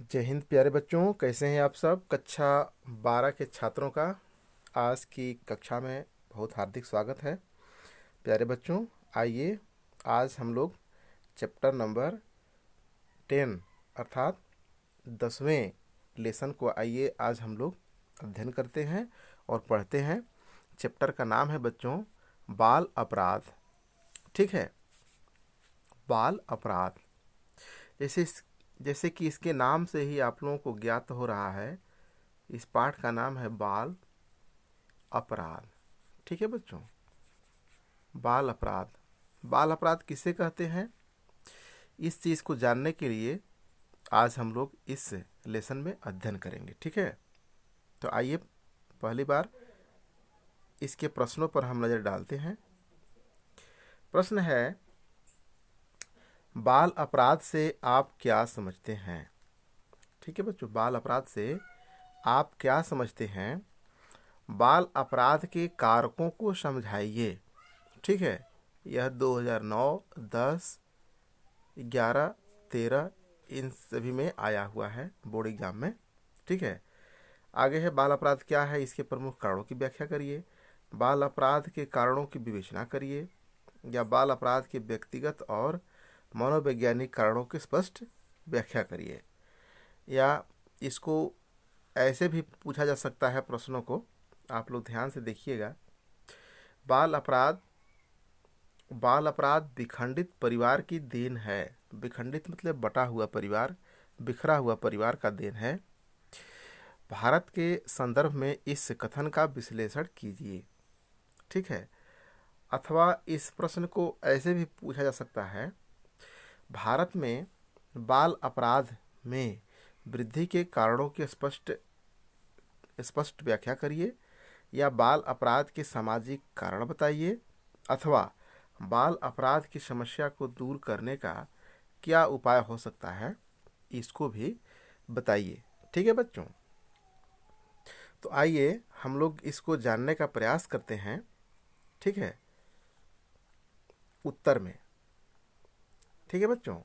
जय हिंद प्यारे बच्चों, कैसे हैं आप सब। कक्षा 12 के छात्रों का आज की कक्षा में बहुत हार्दिक स्वागत है। प्यारे बच्चों, आइए आज हम लोग चैप्टर नंबर 10 अर्थात 10वें लेसन को आइए आज हम लोग अध्ययन करते हैं और पढ़ते हैं। चैप्टर का नाम है बच्चों बाल अपराध। ठीक है, बाल अपराध। जैसे जैसे कि इसके नाम से ही आप लोगों को ज्ञात हो रहा है, इस पाठ का नाम है बाल अपराध। ठीक है बच्चों, बाल अपराध। बाल अपराध किसे कहते हैं, इस चीज़ को जानने के लिए आज हम लोग इस लेसन में अध्ययन करेंगे। ठीक है, तो आइए पहली बार इसके प्रश्नों पर हम नज़र डालते हैं। प्रश्न है, बाल अपराध से आप क्या समझते हैं। ठीक है बच्चों, बाल अपराध से आप क्या समझते हैं। बाल अपराध के कारकों को समझाइए। ठीक है, यह 2009, 10, 11, 13 इन सभी में आया हुआ है बोर्ड एग्जाम में। ठीक है, आगे है बाल अपराध क्या है, इसके प्रमुख कारणों की व्याख्या करिए। बाल अपराध के कारणों की विवेचना करिए, या बाल अपराध के व्यक्तिगत और मनोवैज्ञानिक कारणों की स्पष्ट व्याख्या करिए। या इसको ऐसे भी पूछा जा सकता है प्रश्नों को, आप लोग ध्यान से देखिएगा। बाल अपराध विखंडित परिवार की देन है। विखंडित मतलब बटा हुआ परिवार, बिखरा हुआ परिवार का देन है। भारत के संदर्भ में इस कथन का विश्लेषण कीजिए। ठीक है, अथवा इस प्रश्न को ऐसे भी पूछा जा सकता है, भारत में बाल अपराध में वृद्धि के कारणों की स्पष्ट व्याख्या करिए, या बाल अपराध के सामाजिक कारण बताइए, अथवा बाल अपराध की समस्या को दूर करने का क्या उपाय हो सकता है, इसको भी बताइए। ठीक है बच्चों, तो आइए हम लोग इसको जानने का प्रयास करते हैं। ठीक है, उत्तर में। ठीक है बच्चों,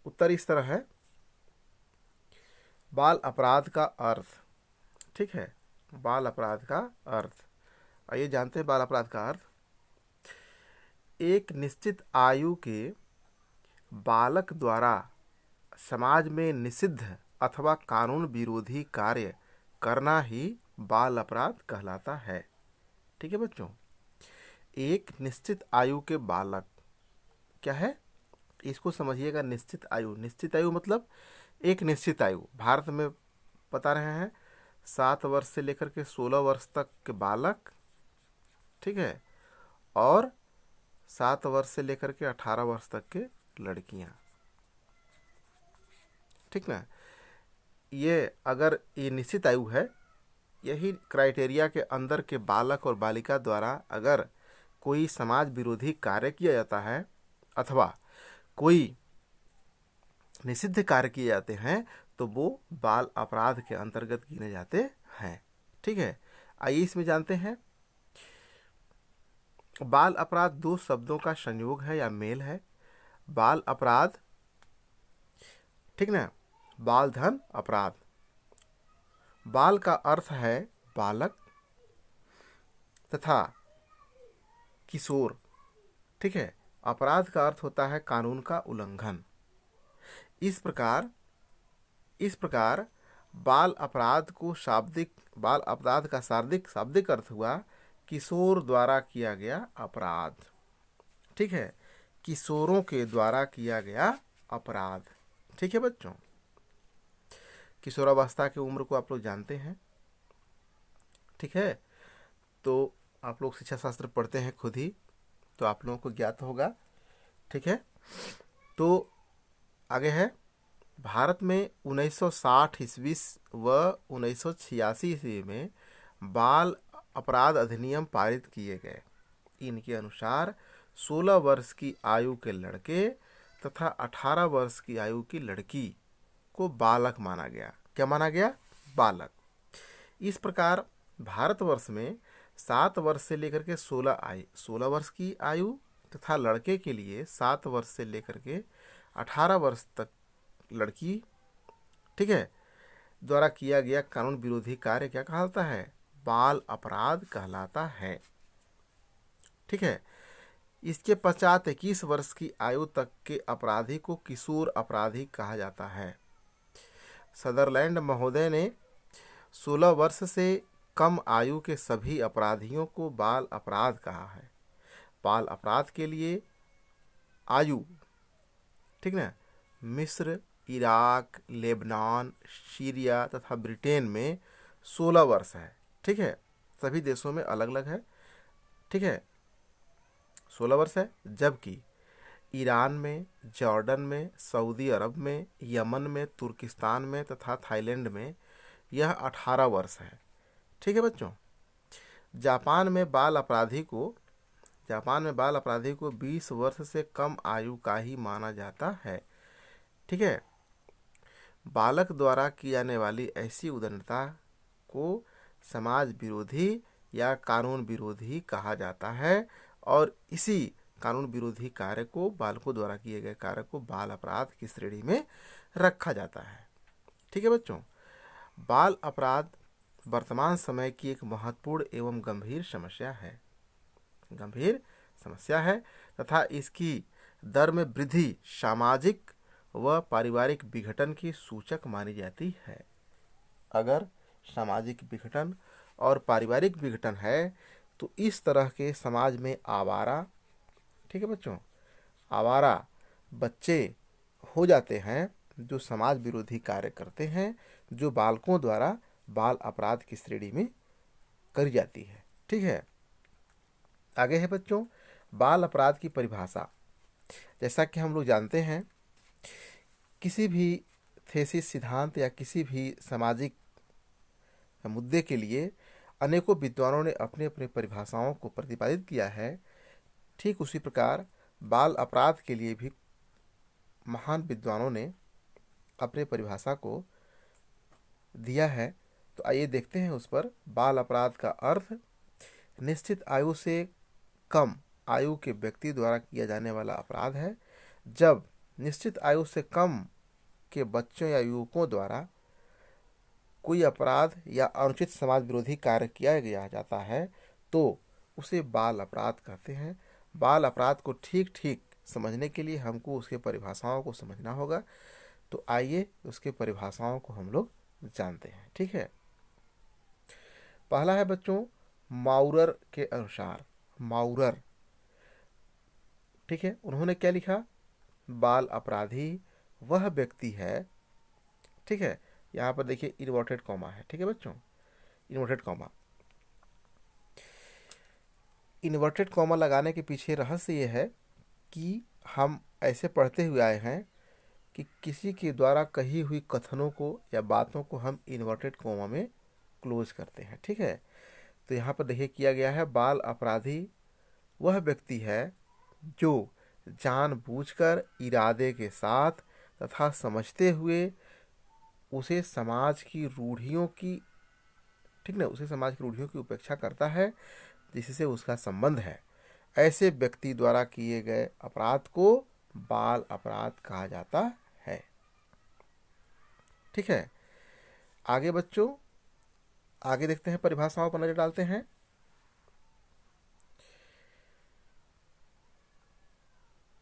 उत्तर इस तरह है, बाल अपराध का अर्थ। ठीक है, बाल अपराध का अर्थ आइए जानते हैं। बाल अपराध का अर्थ, एक निश्चित आयु के बालक द्वारा समाज में निषिद्ध अथवा कानून विरोधी कार्य करना ही बाल अपराध कहलाता है। ठीक है बच्चों, एक निश्चित आयु के बालक क्या है, इसको समझिएगा। निश्चित आयु मतलब एक निश्चित आयु। भारत में बता रहे हैं 7 वर्ष से लेकर के 16 वर्ष तक के बालक। ठीक है, और 7 वर्ष से लेकर के 18 वर्ष तक के लड़कियां। ठीक ना, ये अगर ये निश्चित आयु है, यही क्राइटेरिया के अंदर के बालक और बालिका द्वारा अगर कोई समाज विरोधी कार्य किया जाता है अथवा कोई निषिद्ध कार्य किए जाते हैं, तो वो बाल अपराध के अंतर्गत गिने जाते हैं। ठीक है, आइए इसमें जानते हैं। बाल अपराध दो शब्दों का संयोग है या मेल है। बाल अपराध, ठीक ना, बाल धन अपराध। बाल का अर्थ है बालक तथा किशोर। ठीक है, अपराध का अर्थ होता है कानून का उल्लंघन। इस प्रकार बाल अपराध का शाब्दिक अर्थ हुआ किशोर द्वारा किया गया अपराध। ठीक है, किशोरों के द्वारा किया गया अपराध। ठीक है बच्चों, किशोरावस्था की उम्र को आप लोग जानते हैं। ठीक है, तो आप लोग शिक्षा शास्त्र पढ़ते हैं खुद ही, तो आप लोगों को ज्ञात होगा। ठीक है, तो आगे है, भारत में 1960 ईस्वी व 1986 ईस्वी में बाल अपराध अधिनियम पारित किए गए। इनके अनुसार 16 वर्ष की आयु के लड़के तथा 18 वर्ष की आयु की लड़की को बालक माना गया। क्या माना गया? बालक। इस प्रकार भारतवर्ष में 7 वर्ष से लेकर के 16 वर्ष की आयु तथा लड़के के लिए 7 वर्ष से लेकर के 18 वर्ष तक लड़की ठीक है, द्वारा किया गया कानून विरोधी कार्य क्या कहलाता है? बाल अपराध कहलाता है। ठीक है, इसके पश्चात 21 वर्ष की आयु तक के अपराधी को किशोर अपराधी कहा जाता है। सदरलैंड महोदय ने 16 वर्ष से कम आयु के सभी अपराधियों को बाल अपराध कहा है। बाल अपराध के लिए आयु, ठीक ना, मिस्र, इराक, लेबनान, सीरिया तथा ब्रिटेन में 16 वर्ष है। ठीक है, सभी देशों में अलग अलग है। ठीक है, 16 वर्ष है, जबकि ईरान में, जॉर्डन में, सऊदी अरब में, यमन में, तुर्किस्तान में तथा थाईलैंड में यह 18 वर्ष है। ठीक है बच्चों, जापान में बाल अपराधी को 20 वर्ष से कम आयु का ही माना जाता है। ठीक है, बालक द्वारा की जाने वाली ऐसी उद्दंडता को समाज विरोधी या कानून विरोधी कहा जाता है और इसी कानून विरोधी कार्य को, बालकों द्वारा किए गए कार्य को बाल अपराध की श्रेणी में रखा जाता है। ठीक है बच्चों, बाल अपराध वर्तमान समय की एक महत्वपूर्ण एवं गंभीर समस्या है तथा इसकी दर में वृद्धि सामाजिक व पारिवारिक विघटन की सूचक मानी जाती है। अगर सामाजिक विघटन और पारिवारिक विघटन है तो इस तरह के समाज में आवारा, ठीक है बच्चों, आवारा बच्चे हो जाते हैं जो समाज विरोधी कार्य करते हैं, जो बालकों द्वारा बाल अपराध की श्रेणी में करी जाती है। ठीक है, आगे है बच्चों बाल अपराध की परिभाषा। जैसा कि हम लोग जानते हैं, किसी भी थीसिस सिद्धांत या किसी भी सामाजिक मुद्दे के लिए अनेकों विद्वानों ने अपने अपने परिभाषाओं को प्रतिपादित किया है। ठीक उसी प्रकार बाल अपराध के लिए भी महान विद्वानों ने अपने परिभाषा को दिया है। तो आइए देखते हैं उस पर। बाल अपराध का अर्थ निश्चित आयु से कम आयु के व्यक्ति द्वारा किया जाने वाला अपराध है। जब निश्चित आयु से कम के बच्चों या युवकों द्वारा कोई अपराध या अनुचित समाज विरोधी कार्य किया गया जाता है तो उसे बाल अपराध कहते हैं। बाल अपराध को ठीक ठीक समझने के लिए हमको उसके परिभाषाओं को समझना होगा। तो आइए उसके परिभाषाओं को हम लोग जानते हैं। ठीक है, पहला है बच्चों माउरर के अनुसार। माउरर, ठीक है, उन्होंने क्या लिखा? बाल अपराधी वह व्यक्ति है, ठीक है, यहाँ पर देखिए इन्वर्टेड कॉमा है। ठीक है बच्चों, इन्वर्टेड कॉमा लगाने के पीछे रहस्य ये है कि हम ऐसे पढ़ते हुए आए हैं कि किसी के द्वारा कही हुई कथनों को या बातों को हम इन्वर्टेड कॉमा में क्लोज करते हैं। ठीक है, तो यहाँ पर देखिए किया गया है बाल अपराधी वह व्यक्ति है जो जानबूझकर, इरादे के साथ तथा समझते हुए उसे समाज की रूढ़ियों की, ठीक ना, उसे समाज की रूढ़ियों की उपेक्षा करता है जिससे उसका संबंध है। ऐसे व्यक्ति द्वारा किए गए अपराध को बाल अपराध कहा जाता है। ठीक है, आगे बच्चों, आगे देखते हैं, परिभाषाओं पर नजर डालते हैं।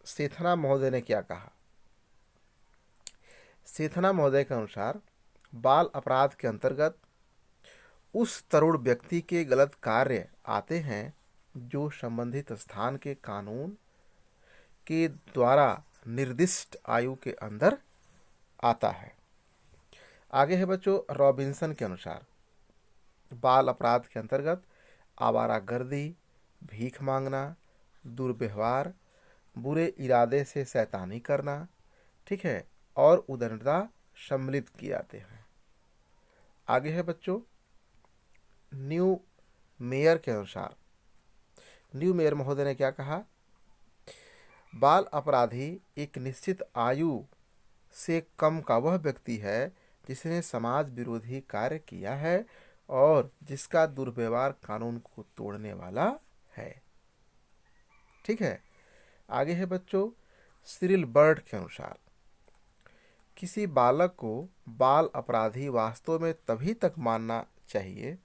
सेथना महोदय ने क्या कहा? सेथना महोदय के अनुसार बाल अपराध के अंतर्गत उस तरुण व्यक्ति के गलत कार्य आते हैं जो संबंधित स्थान के कानून के द्वारा निर्दिष्ट आयु के अंदर आता है। आगे है बच्चों रॉबिन्सन के अनुसार बाल अपराध के अंतर्गत आवारागर्दी, भीख मांगना, दुर्व्यवहार, बुरे इरादे से शैतानी करना, ठीक है, और उद्दंडता सम्मिलित किए जाते हैं। आगे है बच्चों न्यू मेयर के अनुसार, न्यू मेयर महोदय ने क्या कहा? बाल अपराधी एक निश्चित आयु से कम का वह व्यक्ति है जिसने समाज विरोधी कार्य किया है और जिसका दुर्व्यवहार कानून को तोड़ने वाला है। ठीक है, आगे है बच्चों सिरिल बर्ड के अनुसार किसी बालक को बाल अपराधी वास्तव में तभी तक मानना चाहिए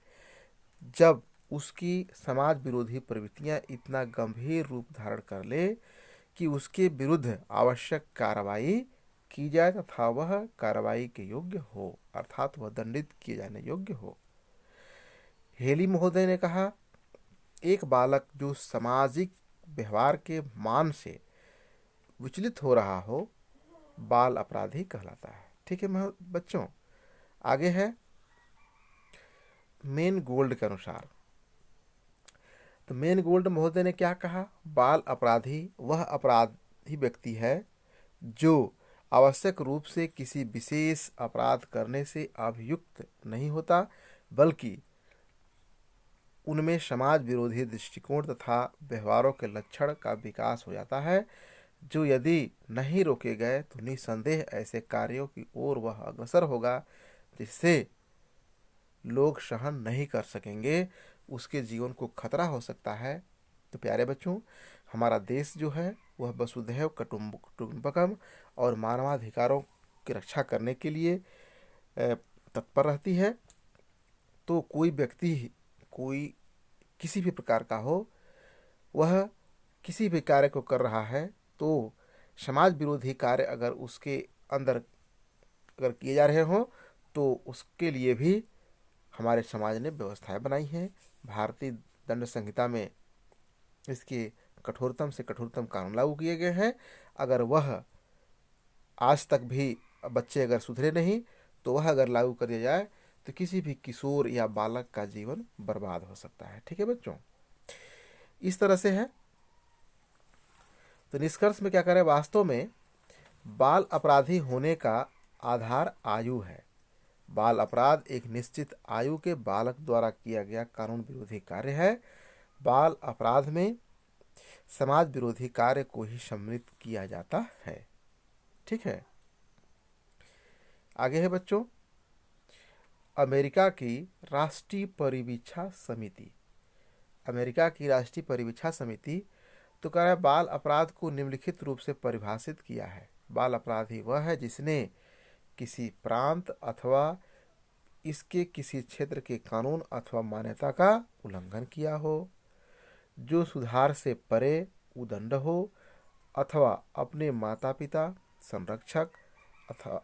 जब उसकी समाज विरोधी प्रवृत्तियां इतना गंभीर रूप धारण कर ले कि उसके विरुद्ध आवश्यक कार्रवाई की जाए तथा वह कार्रवाई के योग्य हो, अर्थात वह दंडित किए जाने योग्य हो। हेली महोदय ने कहा, एक बालक जो सामाजिक व्यवहार के मान से विचलित हो रहा हो बाल अपराधी कहलाता है। ठीक है बच्चों, आगे है मेन गोल्ड के अनुसार। तो मेन गोल्ड महोदय ने क्या कहा, बाल अपराधी वह अपराधी व्यक्ति है जो आवश्यक रूप से किसी विशेष अपराध करने से अभियुक्त नहीं होता, बल्कि उनमें समाज विरोधी दृष्टिकोण तथा व्यवहारों के लक्षण का विकास हो जाता है, जो यदि नहीं रोके गए तो निसंदेह ऐसे कार्यों की ओर वह अग्रसर होगा जिससे लोग सहन नहीं कर सकेंगे, उसके जीवन को खतरा हो सकता है। तो प्यारे बच्चों, हमारा देश जो है वह वसुधैव कुटुंबकम और मानवाधिकारों की रक्षा करने के लिए तत्पर रहती है। तो कोई व्यक्ति कोई किसी भी प्रकार का हो, वह किसी भी कार्य को कर रहा है तो समाज विरोधी कार्य अगर उसके अंदर अगर किए जा रहे हों तो उसके लिए भी हमारे समाज ने व्यवस्थाएं बनाई हैं। भारतीय दंड संहिता में इसके कठोरतम से कठोरतम कानून लागू किए गए हैं। अगर वह आज तक भी बच्चे अगर सुधरे नहीं तो वह अगर लागू कर दिया जाए तो किसी भी किशोर या बालक का जीवन बर्बाद हो सकता है। ठीक है बच्चों, इस तरह से है। तो निष्कर्ष में क्या करें, वास्तव में बाल अपराधी होने का आधार आयु है। बाल अपराध एक निश्चित आयु के बालक द्वारा किया गया कानून विरोधी कार्य है। बाल अपराध में समाज विरोधी कार्य को ही सम्मिलित किया जाता है। ठीक है, आगे है बच्चों, अमेरिका की राष्ट्रीय परिवीक्षा समिति। अमेरिका की राष्ट्रीय परिवीक्षा समिति तो कह रहा है बाल अपराध को निम्नलिखित रूप से परिभाषित किया है। बाल अपराधी वह है जिसने किसी प्रांत अथवा इसके किसी क्षेत्र के कानून अथवा मान्यता का उल्लंघन किया हो, जो सुधार से परे उदंड हो अथवा अपने माता पिता, संरक्षक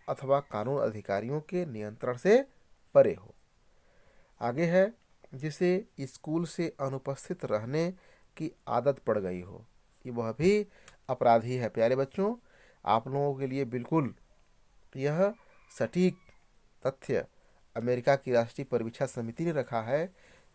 अथवा कानून अधिकारियों के नियंत्रण से परे हो। आगे है जिसे स्कूल से अनुपस्थित रहने की आदत पड़ गई हो, ये वह भी अपराधी है। प्यारे बच्चों, आप लोगों के लिए बिल्कुल यह सटीक तथ्य अमेरिका की राष्ट्रीय परिवीक्षा समिति ने रखा है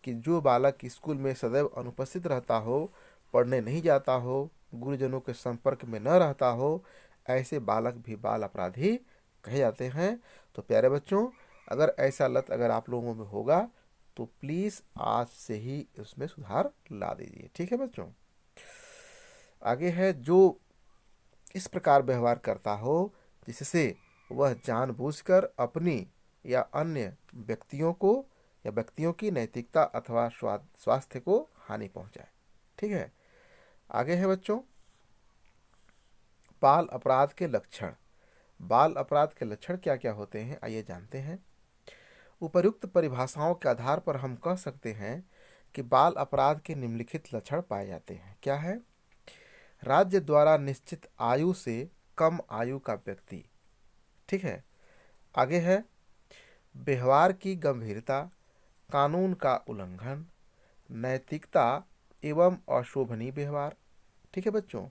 कि जो बालक स्कूल में सदैव अनुपस्थित रहता हो, पढ़ने नहीं जाता हो, गुरुजनों के संपर्क में न रहता हो, ऐसे बालक भी बाल अपराधी कहे जाते हैं। तो प्यारे बच्चों, अगर ऐसा लत अगर आप लोगों में होगा तो प्लीज़ आज से ही उसमें सुधार ला दीजिए। ठीक है बच्चों, आगे है जो इस प्रकार व्यवहार करता हो जिससे वह जानबूझकर अपनी या अन्य व्यक्तियों की नैतिकता अथवा स्वास्थ्य को हानि पहुंचाए। ठीक है, आगे है बच्चों बाल अपराध के लक्षण। बाल अपराध के लक्षण क्या क्या होते हैं, आइए जानते हैं। उपर्युक्त परिभाषाओं के आधार पर हम कह सकते हैं कि बाल अपराध के निम्नलिखित लक्षण पाए जाते हैं। क्या है, राज्य द्वारा निश्चित आयु से कम आयु का व्यक्ति। ठीक है, आगे है व्यवहार की गंभीरता, कानून का उल्लंघन, नैतिकता एवं अशोभनीय व्यवहार। ठीक है बच्चों,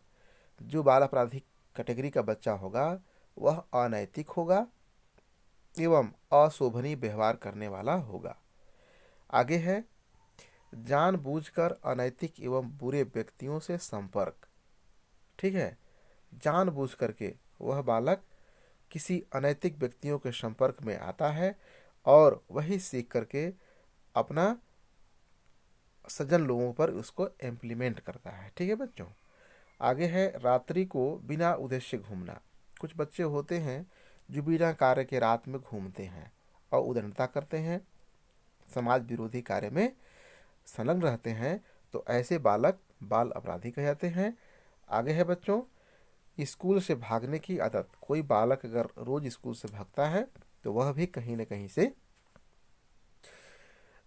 जो बाल अपराधी कैटेगरी का बच्चा होगा वह अनैतिक होगा एवं अशोभनीय व्यवहार करने वाला होगा। आगे है जानबूझकर अनैतिक एवं बुरे व्यक्तियों से संपर्क। ठीक है, जानबूझ करके वह बालक किसी अनैतिक व्यक्तियों के संपर्क में आता है और वही सीख करके अपना सज्जन लोगों पर उसको इम्प्लीमेंट करता है। ठीक है बच्चों, आगे है रात्रि को बिना उद्देश्य घूमना। कुछ बच्चे होते हैं जो बिना कार्य के रात में घूमते हैं और उद्दंडता करते हैं, समाज विरोधी कार्य में संलग्न रहते हैं, तो ऐसे बालक बाल अपराधी कहे जाते हैं। आगे है बच्चों स्कूल से भागने की आदत, कोई बालक अगर रोज स्कूल से भागता है तो वह भी कहीं न कहीं से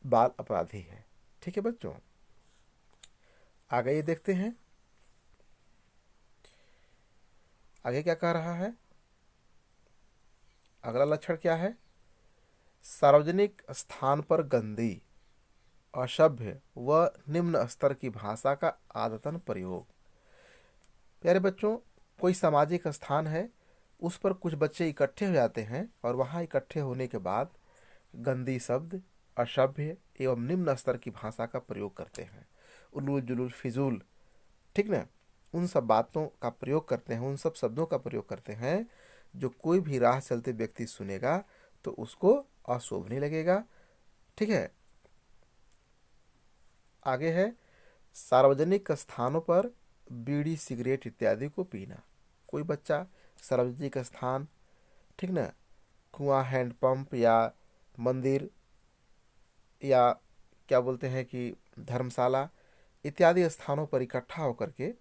बाल अपराधी है। ठीक है बच्चों, आगे ये देखते हैं आगे क्या कह रहा है। अगला लक्षण क्या है? सार्वजनिक स्थान पर गंदी, असभ्य व निम्न स्तर की भाषा का आदतन प्रयोग। प्यारे बच्चों, कोई सामाजिक स्थान है, उस पर कुछ बच्चे इकट्ठे हो जाते हैं और वहाँ इकट्ठे होने के बाद गंदी शब्द, असभ्य एवं निम्न स्तर की भाषा का प्रयोग करते हैं। उलूल जुलूल फिजूल, ठीक ना, उन सब बातों का प्रयोग करते हैं, उन सब शब्दों का प्रयोग करते हैं जो कोई भी राह चलते व्यक्ति सुनेगा तो उसको अशोभनीय लगेगा। ठीक है, आगे है सार्वजनिक स्थानों पर बीड़ी सिगरेट इत्यादि को पीना। कोई बच्चा सार्वजनिक स्थान, ठीक ना, कुआं, हैंडपंप या मंदिर या क्या बोलते हैं कि धर्मशाला इत्यादि स्थानों पर इकट्ठा होकर के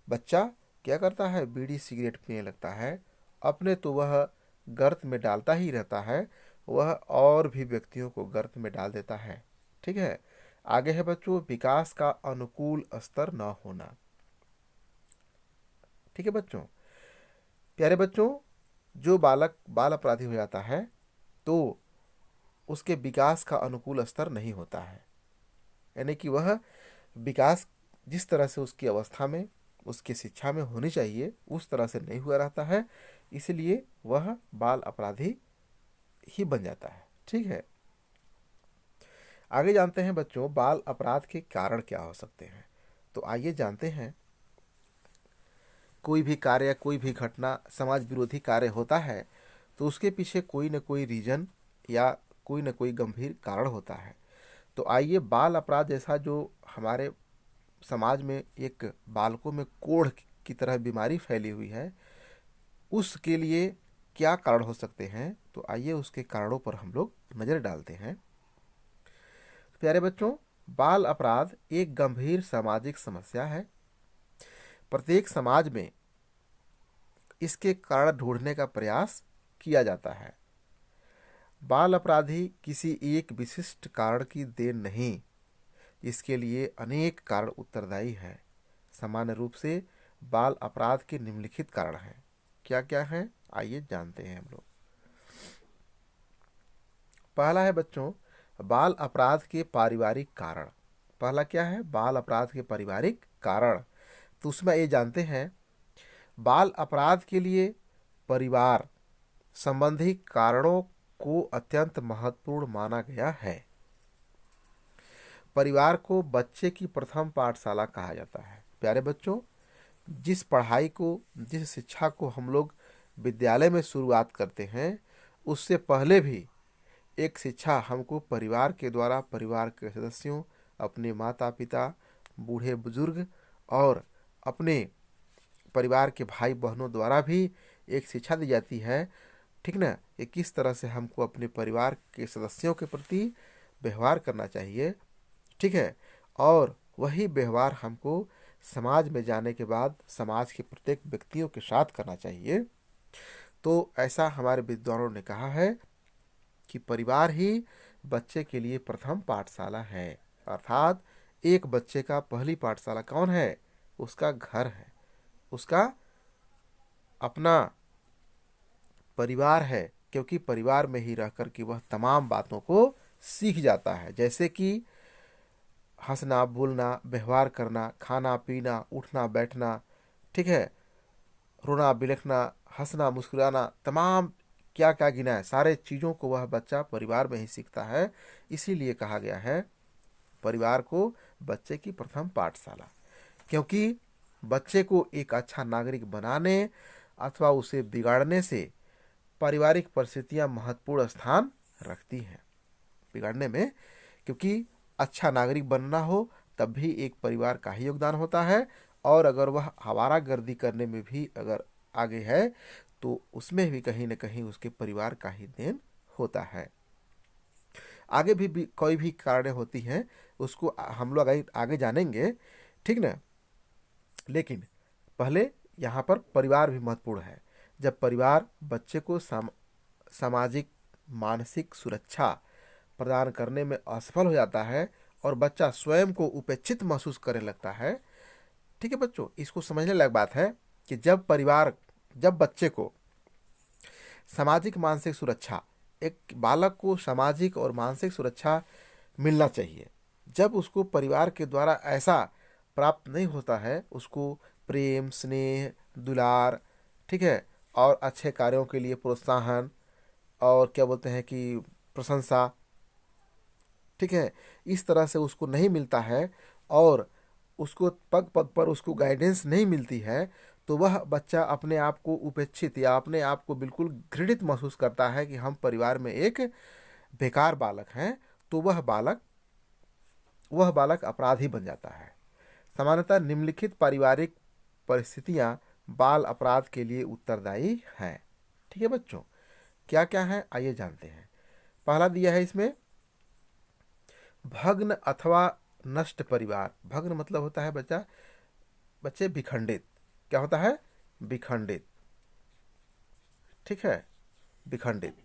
बच्चा क्या करता है? बीड़ी सिगरेट पीने लगता है। अपने तो वह गर्त में डालता ही रहता है, वह और भी व्यक्तियों को गर्त में डाल देता है। ठीक है, आगे है बच्चों विकास का अनुकूल स्तर न होना। ठीक है बच्चों, प्यारे बच्चों, जो बालक बाल अपराधी हो जाता है तो उसके विकास का अनुकूल स्तर नहीं होता है, यानी कि वह विकास जिस तरह से उसकी अवस्था में, उसकी शिक्षा में होनी चाहिए उस तरह से नहीं हुआ रहता है, इसलिए वह बाल अपराधी ही बन जाता है। ठीक है, आगे जानते हैं बच्चों बाल अपराध के कारण क्या हो सकते हैं। तो आइए जानते हैं। कोई भी कार्य, कोई भी घटना समाज विरोधी कार्य होता है तो उसके पीछे कोई न कोई रीजन या कोई न कोई गंभीर कारण होता है। तो आइए बाल अपराध जैसा जो हमारे समाज में एक बालकों में कोढ़ की तरह बीमारी फैली हुई है, उसके लिए क्या कारण हो सकते हैं, तो आइए उसके कारणों पर हम लोग नज़र डालते हैं। प्यारे बच्चों, बाल अपराध एक गंभीर सामाजिक समस्या है। प्रत्येक समाज में इसके कारण ढूंढने का प्रयास किया जाता है। बाल अपराधी किसी एक विशिष्ट कारण की देन नहीं, इसके लिए अनेक कारण उत्तरदायी हैं। सामान्य रूप से बाल अपराध के निम्नलिखित कारण हैं। क्या क्या हैं, आइए जानते हैं हम लोग। पहला है बच्चों बाल अपराध के पारिवारिक कारण। पहला क्या है? बाल अपराध के पारिवारिक कारण। तो उसमें ये जानते हैं बाल अपराध के लिए परिवार संबंधी कारणों को अत्यंत महत्वपूर्ण माना गया है। परिवार को बच्चे की प्रथम पाठशाला कहा जाता है। प्यारे बच्चों, जिस पढ़ाई को, जिस शिक्षा को हम लोग विद्यालय में शुरुआत करते हैं, उससे पहले भी एक शिक्षा हमको परिवार के द्वारा, परिवार के सदस्यों, अपने माता पिता, बूढ़े बुजुर्ग और अपने परिवार के भाई बहनों द्वारा भी एक शिक्षा दी जाती है। ठीक ना, कि किस तरह से हमको अपने परिवार के सदस्यों के प्रति व्यवहार करना चाहिए। ठीक है, और वही व्यवहार हमको समाज में जाने के बाद समाज के प्रत्येक व्यक्तियों के साथ करना चाहिए। तो ऐसा हमारे विद्वानों ने कहा है कि परिवार ही बच्चे के लिए प्रथम पाठशाला है। अर्थात एक बच्चे का पहली पाठशाला कौन है? उसका घर है, उसका अपना परिवार है, क्योंकि परिवार में ही रह कर के वह तमाम बातों को सीख जाता है, जैसे कि हंसना, बोलना, व्यवहार करना, खाना पीना, उठना बैठना, ठीक है, रोना बिलखना, हंसना मुस्कुराना, तमाम क्या क्या गिना है, सारे चीज़ों को वह बच्चा परिवार में ही सीखता है। इसीलिए कहा गया है परिवार को बच्चे की प्रथम पाठशाला, क्योंकि बच्चे को एक अच्छा नागरिक बनाने अथवा उसे बिगाड़ने से पारिवारिक परिस्थितियां महत्वपूर्ण स्थान रखती हैं बिगाड़ने में। क्योंकि अच्छा नागरिक बनना हो तब भी एक परिवार का ही योगदान होता है, और अगर वह आवारागर्दी करने में भी अगर आगे है तो उसमें भी कहीं न कहीं उसके परिवार का ही देन होता है। आगे भी कोई भी कारण होती हैं, उसको हम लोग आगे जानेंगे, ठीक ना। लेकिन पहले यहाँ पर परिवार भी महत्वपूर्ण है। जब परिवार बच्चे को सामाजिक मानसिक सुरक्षा प्रदान करने में असफल हो जाता है और बच्चा स्वयं को उपेक्षित महसूस करने लगता है। ठीक है बच्चों, इसको समझने लायक बात है कि जब बच्चे को सामाजिक मानसिक सुरक्षा, एक बालक को सामाजिक और मानसिक सुरक्षा मिलना चाहिए। जब उसको परिवार के द्वारा ऐसा प्राप्त नहीं होता है, उसको प्रेम स्नेह दुलार, ठीक है, और अच्छे कार्यों के लिए प्रोत्साहन और क्या बोलते हैं कि प्रशंसा, ठीक है, इस तरह से उसको नहीं मिलता है और उसको पग पग पर उसको गाइडेंस नहीं मिलती है, तो वह बच्चा अपने आप को उपेक्षित या अपने आप को बिल्कुल घृणित महसूस करता है कि हम परिवार में एक बेकार बालक हैं। तो वह बालक अपराधी बन जाता है। सामान्यतः निम्नलिखित पारिवारिक परिस्थितियां बाल अपराध के लिए उत्तरदायी हैं। ठीक है बच्चों, क्या क्या है आइए जानते हैं। पहला दिया है इसमें भग्न अथवा नष्ट परिवार। भग्न मतलब होता है बच्चे विखंडित। क्या होता है? विखंडित। ठीक है, विखंडित।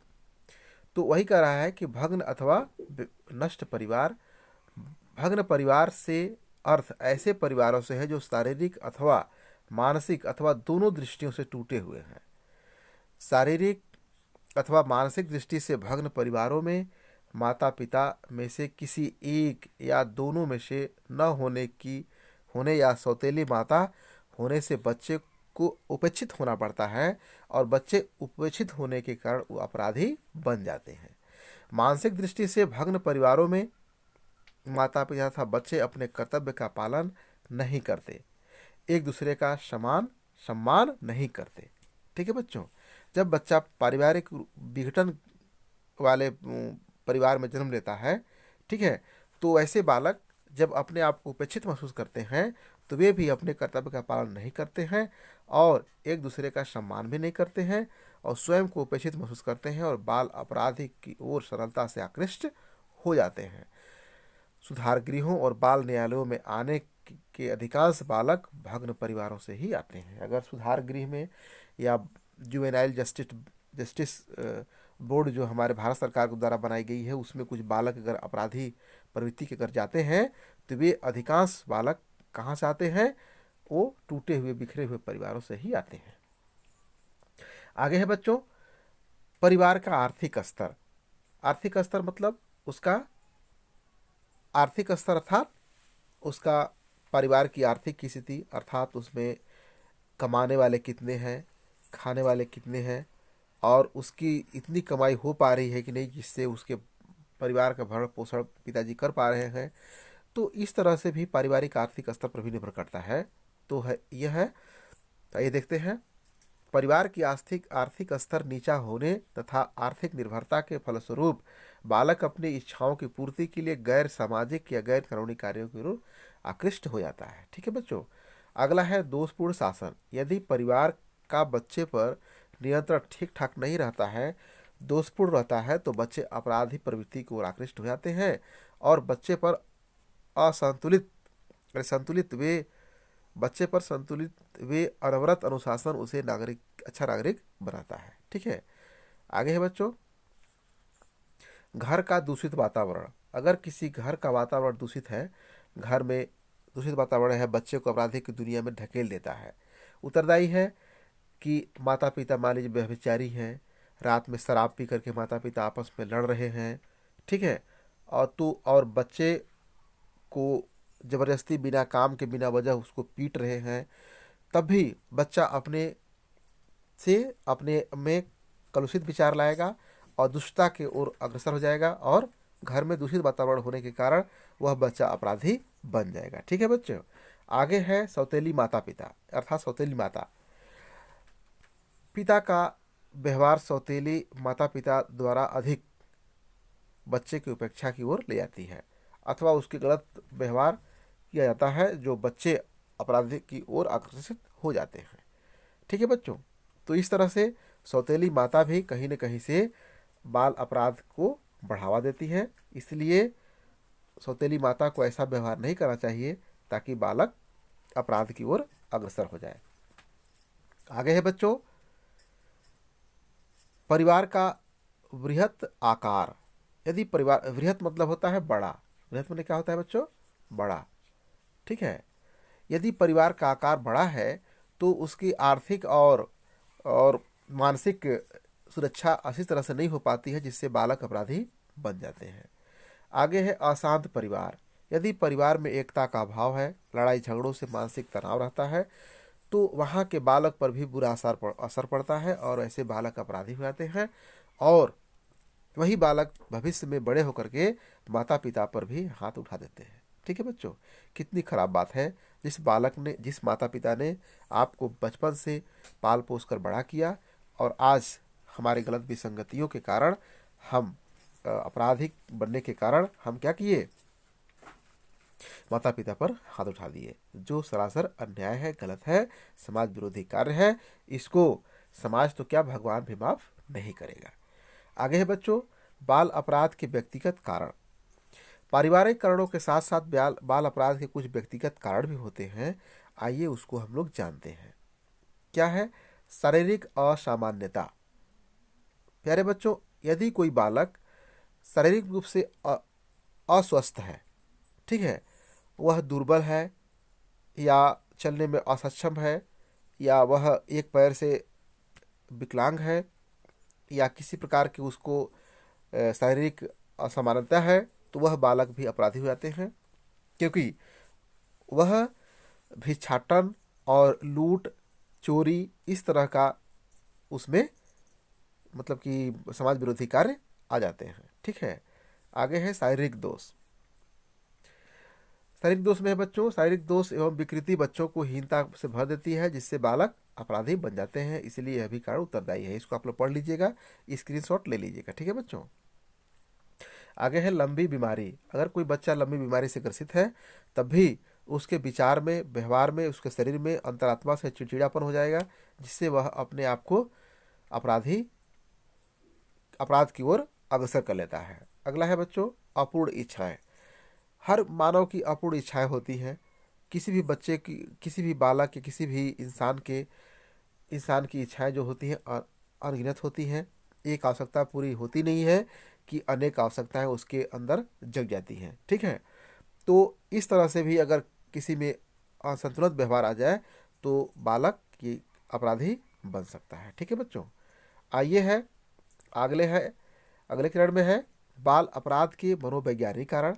तो वही कह रहा है कि भग्न अथवा नष्ट परिवार। भग्न परिवार से अर्थ ऐसे परिवारों से है जो शारीरिक अथवा मानसिक अथवा दोनों दृष्टियों से टूटे हुए हैं। शारीरिक अथवा मानसिक दृष्टि से भग्न परिवारों में माता पिता में से किसी एक या दोनों में से न होने या सौतेली माता होने से बच्चे को उपेक्षित होना पड़ता है और बच्चे उपेक्षित होने के कारण वो अपराधी बन जाते हैं। मानसिक दृष्टि से भग्न परिवारों में माता पिता तथा बच्चे अपने कर्तव्य का पालन नहीं करते, एक दूसरे का सम्मान नहीं करते। ठीक है बच्चों, जब बच्चा पारिवारिक विघटन वाले परिवार में जन्म लेता है, ठीक है, तो ऐसे बालक जब अपने आप को उपेक्षित महसूस करते हैं तो वे भी अपने कर्तव्य का पालन नहीं करते हैं और एक दूसरे का सम्मान भी नहीं करते हैं और स्वयं को उपेक्षित महसूस करते हैं और बाल अपराधी की ओर सरलता से आकृष्ट हो जाते हैं। सुधार गृहों और बाल न्यायालयों में आने के अधिकांश बालक भग्न परिवारों से ही आते हैं। अगर सुधार गृह में या जुवेनाइल जस्टिस बोर्ड जो हमारे भारत सरकार के द्वारा बनाई गई है, उसमें कुछ बालक अगर अपराधी प्रवृत्ति के अगर जाते हैं तो वे अधिकांश बालक कहाँ से आते हैं? वो टूटे हुए बिखरे हुए परिवारों से ही आते हैं। आगे है बच्चों परिवार का आर्थिक स्तर। आर्थिक स्तर मतलब उसका आर्थिक स्तर अर्थात उसका परिवार की आर्थिक स्थिति, अर्थात उसमें कमाने वाले कितने हैं, खाने वाले कितने हैं और उसकी इतनी कमाई हो पा रही है कि नहीं जिससे उसके परिवार का भरण पोषण पिताजी कर पा रहे हैं। तो इस तरह से भी पारिवारिक आर्थिक स्तर पर भी निर्भर करता है। तो यह है, ये देखते हैं। परिवार की आर्थिक स्तर नीचा होने तथा आर्थिक निर्भरता के फलस्वरूप बालक अपनी इच्छाओं की पूर्ति के लिए गैर सामाजिक या गैर कानूनी कार्यों की ओर आकृष्ट हो जाता है। ठीक है बच्चों, अगला है दोषपूर्ण शासन। यदि परिवार का बच्चे पर नियंत्रण ठीक ठाक नहीं रहता है, दोषपूर्ण रहता है, तो बच्चे अपराधी प्रवृत्ति की ओर आकृष्ट हो जाते हैं और बच्चे पर संतुलित वे अनवरत अनुशासन उसे अच्छा नागरिक बनाता है। ठीक है, आगे है बच्चों घर का दूषित वातावरण। अगर किसी घर का वातावरण दूषित है, घर में दूषित वातावरण है, बच्चे को अपराधी की दुनिया में ढकेल देता है। उत्तरदायी है कि माता पिता मान लीजिए व्यभिचारी हैं, रात में शराब पी करके माता पिता आपस में लड़ रहे हैं, ठीक है, और बच्चे को जबरदस्ती बिना काम के बिना वजह उसको पीट रहे हैं, तब भी बच्चा अपने में कलुषित विचार लाएगा और दुष्टता की ओर अग्रसर हो जाएगा और घर में दूषित वातावरण होने के कारण वह बच्चा अपराधी बन जाएगा। ठीक है बच्चों, आगे है सौतेली माता पिता अर्थात सौतेली माता। पिता का व्यवहार सौतेली माता पिता द्वारा अधिक बच्चे की उपेक्षा की ओर ले जाती है अथवा उसके गलत व्यवहार किया जाता है जो बच्चे अपराधी की ओर आकर्षित हो जाते हैं। ठीक है बच्चों, तो इस तरह से सौतेली माता भी कहीं न कहीं से बाल अपराध को बढ़ावा देती है। इसलिए सौतेली माता को ऐसा व्यवहार नहीं करना चाहिए ताकि बालक अपराध की ओर अग्रसर हो जाए। आगे है बच्चों, परिवार का वृहत आकार। यदि परिवार, वृहत मतलब होता है बड़ा, वृहत मतलब क्या होता है बच्चों, बड़ा, ठीक है। यदि परिवार का आकार बड़ा है तो उसकी आर्थिक और मानसिक सुरक्षा अच्छी तरह से नहीं हो पाती है, जिससे बालक अपराधी बन जाते हैं। आगे है अशांत परिवार। यदि परिवार में एकता का अभाव है, लड़ाई झगड़ों से मानसिक तनाव रहता है, तो वहाँ के बालक पर भी बुरा असर पड़ता है और ऐसे बालक अपराधी हो जाते हैं। और वही बालक भविष्य में बड़े होकर के माता पिता पर भी हाथ उठा देते हैं। ठीक है बच्चों, कितनी खराब बात है। जिस माता पिता ने आपको बचपन से पाल पोस कर बड़ा किया, और आज हमारे गलत विसंगतियों के कारण हम आपराधिक बनने के कारण हम क्या किए, माता पिता पर हाथ उठा दिए, जो सरासर अन्याय है, गलत है, समाज विरोधी कार्य है। इसको समाज तो क्या, भगवान भी माफ नहीं करेगा। आगे है बच्चों, बाल अपराध के व्यक्तिगत कारण। पारिवारिक कारणों के साथ साथ बाल अपराध के कुछ व्यक्तिगत कारण भी होते हैं। आइए उसको हम लोग जानते हैं। क्या है, शारीरिक असामान्यता। प्यारे बच्चों, यदि कोई बालक शारीरिक रूप से अस्वस्थ है, ठीक है, वह दुर्बल है या चलने में असक्षम है, या वह एक पैर से विकलांग है, या किसी प्रकार की उसको शारीरिक असमानता है, तो वह बालक भी अपराधी हो जाते हैं, क्योंकि वह भिक्षाटन और लूट चोरी इस तरह का उसमें मतलब कि समाज विरोधी कार्य आ जाते हैं। ठीक है। आगे है शारीरिक दोष। शारीरिक दोष में है बच्चों, शारीरिक दोष एवं विकृति बच्चों को हीनता से भर देती है, जिससे बालक अपराधी बन जाते हैं। इसलिए यह भी कारण उत्तरदायी है। इसको आप लोग पढ़ लीजिएगा, स्क्रीनशॉट ले लीजिएगा। ठीक है बच्चों। आगे है लंबी बीमारी। अगर कोई बच्चा लंबी बीमारी से ग्रसित है, तब भी उसके विचार में, व्यवहार में, उसके शरीर में अंतरात्मा से चिड़चिड़ापन हो जाएगा, जिससे वह अपने आप को अपराध की ओर अग्रसर कर लेता है। अगला है बच्चों अपूर्ण इच्छाएं। हर मानव की अपूर्ण इच्छाएं होती हैं। किसी भी बच्चे की, किसी भी बालक के, किसी भी इंसान की इच्छाएं जो होती हैं अनगिनत होती हैं। एक आवश्यकता पूरी होती नहीं है कि अनेक आवश्यकताएं उसके अंदर जग जाती हैं। ठीक है। तो इस तरह से भी अगर किसी में असंतुलित व्यवहार आ जाए तो बालक की अपराधी बन सकता है। ठीक है बच्चों। आइए है अगले चरण में है बाल अपराध के मनोवैज्ञानिक कारण।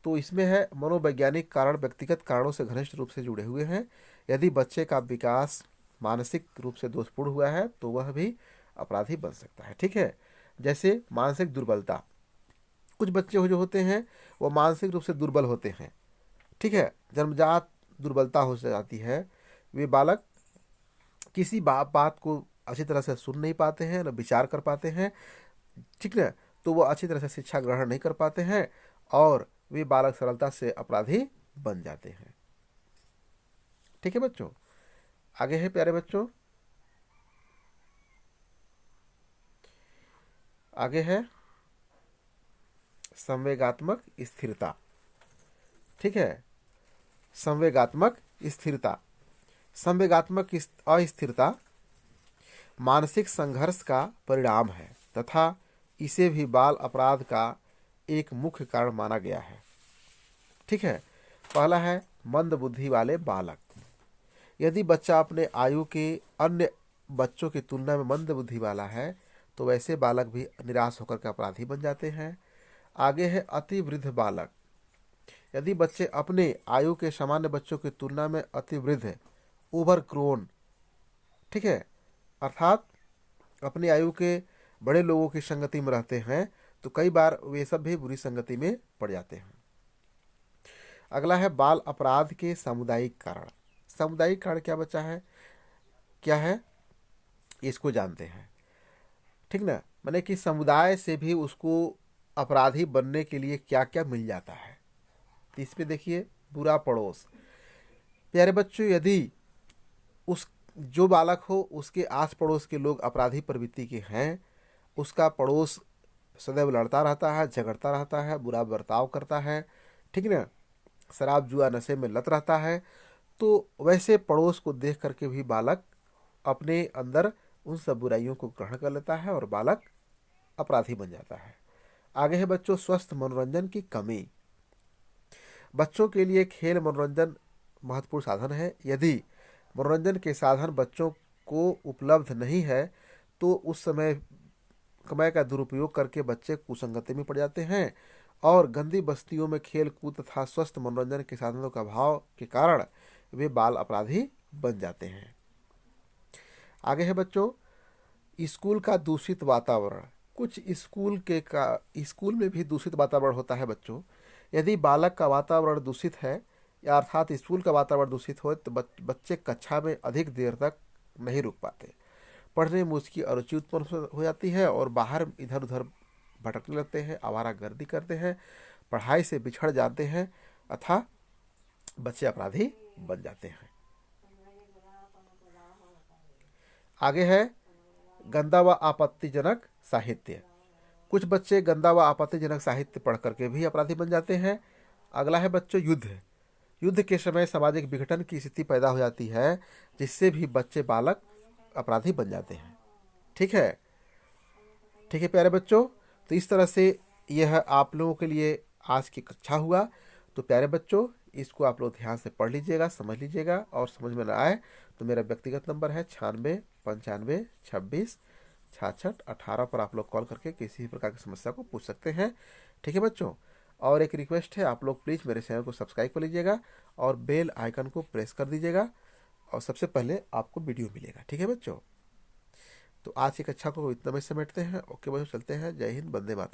तो इसमें है मनोवैज्ञानिक कारण व्यक्तिगत कारणों से घनिष्ठ रूप से जुड़े हुए हैं। यदि बच्चे का विकास मानसिक रूप से दोषपूर्ण हुआ है तो वह भी अपराधी बन सकता है। ठीक है। जैसे मानसिक दुर्बलता। कुछ बच्चे जो होते हैं वो मानसिक रूप से दुर्बल होते हैं। ठीक है। जन्मजात दुर्बलता हो जाती है। वे बालक किसी बात को अच्छी तरह से सुन नहीं पाते हैं, न विचार कर पाते हैं। ठीक है। तो वो अच्छी तरह से शिक्षा ग्रहण नहीं कर पाते हैं और वे बालक सरलता से अपराधी बन जाते हैं। ठीक है बच्चों। आगे है प्यारे बच्चों, आगे है संवेगात्मक स्थिरता। ठीक है। संवेगात्मक स्थिरता। संवेगात्मक अस्थिरता मानसिक संघर्ष का परिणाम है तथा इसे भी बाल अपराध का एक मुख्य कारण माना गया है। ठीक है। पहला है मंद बुद्धि वाले बालक। यदि बच्चा अपने आयु के अन्य बच्चों की तुलना में मंद बुद्धि वाला है तो वैसे बालक भी निराश होकर के अपराधी बन जाते हैं। आगे है अति वृद्ध बालक। यदि बच्चे अपने आयु के सामान्य बच्चों की तुलना में अति वृद्ध, ओवर ग्रोन, ठीक है, अर्थात अपनी आयु के बड़े लोगों की संगति में रहते हैं तो कई बार वे सब भी बुरी संगति में पड़ जाते हैं। अगला है बाल अपराध के सामुदायिक कारण। सामुदायिक कारण क्या है इसको जानते हैं। ठीक ना, माने कि समुदाय से भी उसको अपराधी बनने के लिए क्या क्या मिल जाता है। तो इसमें देखिए, बुरा पड़ोस। प्यारे बच्चों, यदि उस जो बालक हो उसके आस पड़ोस के लोग अपराधी प्रवृत्ति के हैं, उसका पड़ोस सदैव लड़ता रहता है, झगड़ता रहता है, बुरा बर्ताव करता है, ठीक ना, शराब जुआ नशे में लत रहता है, तो वैसे पड़ोस को देख करके भी बालक अपने अंदर उन सब बुराइयों को ग्रहण कर लेता है और बालक अपराधी बन जाता है। आगे है बच्चों स्वस्थ मनोरंजन की कमी। बच्चों के लिए खेल मनोरंजन महत्वपूर्ण साधन है। यदि मनोरंजन के साधन बच्चों को उपलब्ध नहीं है तो उस समय का दुरुपयोग करके बच्चे कुसंगति में पड़ जाते हैं और गंदी बस्तियों में खेल कूद तथा स्वस्थ मनोरंजन के साधनों का अभाव के कारण वे बाल अपराधी बन जाते हैं। आगे है बच्चों स्कूल का दूषित वातावरण। कुछ स्कूल में भी दूषित वातावरण होता है बच्चों। यदि बालक का वातावरण दूषित है या अर्थात स्कूल का वातावरण दूषित हो तो बच्चे कक्षा में अधिक देर तक नहीं रुक पाते, पढ़ने में उसकी अरुचि उत्पन्न हो जाती है और बाहर इधर उधर भटकने लगते हैं, आवारागर्दी करते हैं, पढ़ाई से बिछड़ जाते हैं अथवा बच्चे अपराधी बन जाते हैं। आगे है गंदा व आपत्तिजनक साहित्य। कुछ बच्चे गंदा व आपत्तिजनक साहित्य पढ़ करके भी अपराधी बन जाते हैं। अगला है बच्चों युद्ध। युद्ध के समय सामाजिक विघटन की स्थिति पैदा हो जाती है जिससे भी बच्चे बालक अपराधी बन जाते हैं। ठीक है प्यारे बच्चों, तो इस तरह से यह आप लोगों के लिए आज की कक्षा हुआ। तो प्यारे बच्चों इसको आप लोग ध्यान से पढ़ लीजिएगा, समझ लीजिएगा और समझ में ना आए तो मेरा व्यक्तिगत नंबर है 96 95 26 66 18 पर आप लोग कॉल करके किसी भी प्रकार की समस्या को पूछ सकते हैं। ठीक है बच्चों, और एक रिक्वेस्ट है, आप लोग प्लीज़ मेरे चैनल को सब्सक्राइब कर लीजिएगा और बेल आइकन को प्रेस कर दीजिएगा और सबसे पहले आपको वीडियो मिलेगा। ठीक है बच्चों, तो आज की कक्षा को इतना में समेटते हैं। ओके बच्चों, चलते हैं। जय हिंद, वंदे मातरम।